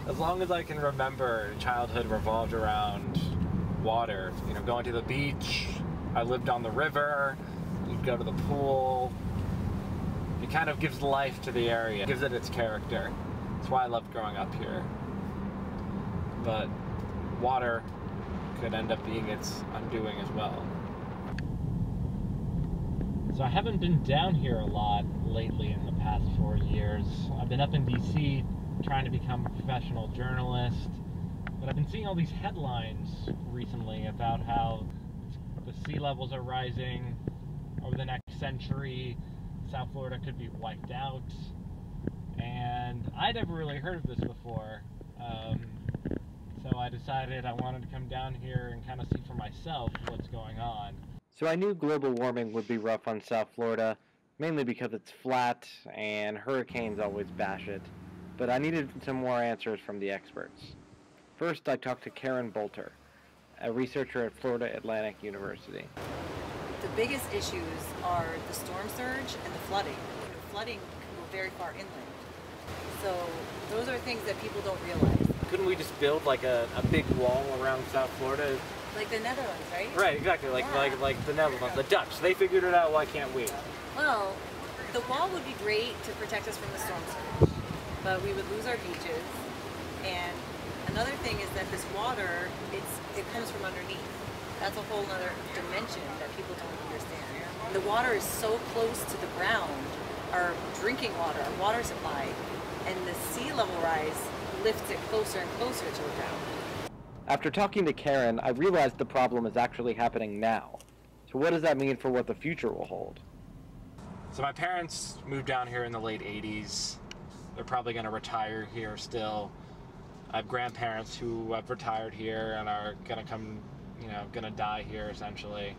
As long as I can remember, childhood revolved around water. You know, going to the beach. I lived on the river. You'd go to the pool. It kind of gives life to the area, gives it its character. That's why I loved growing up here. But water could end up being its undoing as well. So I haven't been down here a lot lately in the past 4 years. I've been up in DC trying to become a professional journalist, but I've been seeing all these headlines recently about how the sea levels are rising. Over the next century, South Florida could be wiped out, and I'd never really heard of this before, so I decided I wanted to come down here and kind of see for myself what's going on. So I knew global warming would be rough on South Florida, mainly because it's flat and hurricanes always bash it, but I needed some more answers from the experts. First, I talked to Karen Bolter, a researcher at Florida Atlantic University. The biggest issues are the storm surge and the flooding. Flooding can go very far inland. So those are things that people don't realize. Couldn't we just build like a big wall around South Florida? Like the Netherlands, right? Right, exactly. Like the Netherlands, the Dutch. They figured it out. Why can't we? Well, the wall would be great to protect us from the storm surge, but we would lose our beaches. And another thing is that this water, it comes from underneath. That's a whole other dimension that people don't understand. The water is so close to the ground, our drinking water, our water supply, and the sea level rise lifts it closer and closer to the ground. After talking to Karen, I realized the problem is actually happening now. So what does that mean for what the future will hold? So my parents moved down here in the late 80s. They're probably going to retire here still. I have grandparents who have retired here and are going to come, going to die here essentially.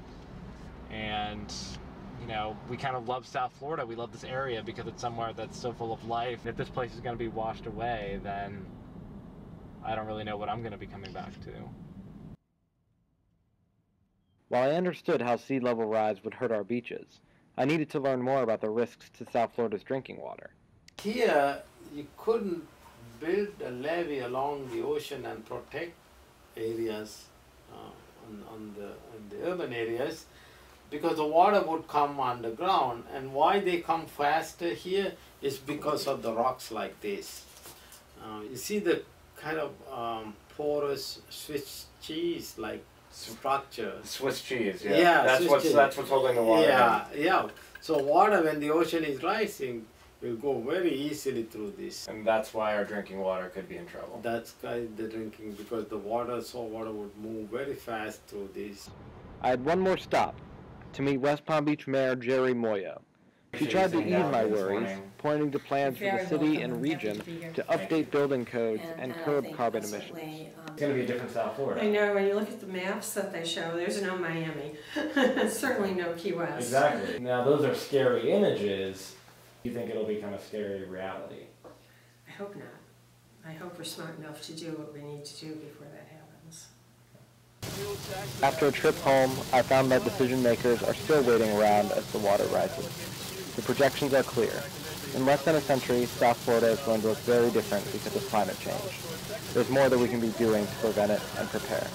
And, we kind of love South Florida. We love this area because it's somewhere that's so full of life. If this place is going to be washed away, then I don't really know what I'm going to be coming back to. While I understood how sea level rise would hurt our beaches, I needed to learn more about the risks to South Florida's drinking water. Here, you couldn't build a levee along the ocean and protect areas in the urban areas, because the water would come underground. And why they come faster here is because of the rocks like this. You see the kind of porous Swiss cheese like structure. Swiss cheese, yeah. Yeah, that's what's holding the water. Yeah, yeah. So water, when the ocean is rising, will go very easily through this. And that's why our drinking water could be in trouble. That's why the drinking, because the water would move very fast through this. I had one more stop, to meet West Palm Beach Mayor Jerry Moyo. He tried to ease my worries, pointing to plans for the city and region to update building codes and curb carbon emissions. It's going to be a different South Florida. I know, when you look at the maps that they show, there's no Miami. Certainly no Key West. Exactly. Now those are scary images. You think it'll become a scary reality? I hope not. I hope we're smart enough to do what we need to do before that happens. After a trip home, I found that decision makers are still waiting around as the water rises. The projections are clear. In less than a century, South Florida is going to look very different because of climate change. There's more that we can be doing to prevent it and prepare.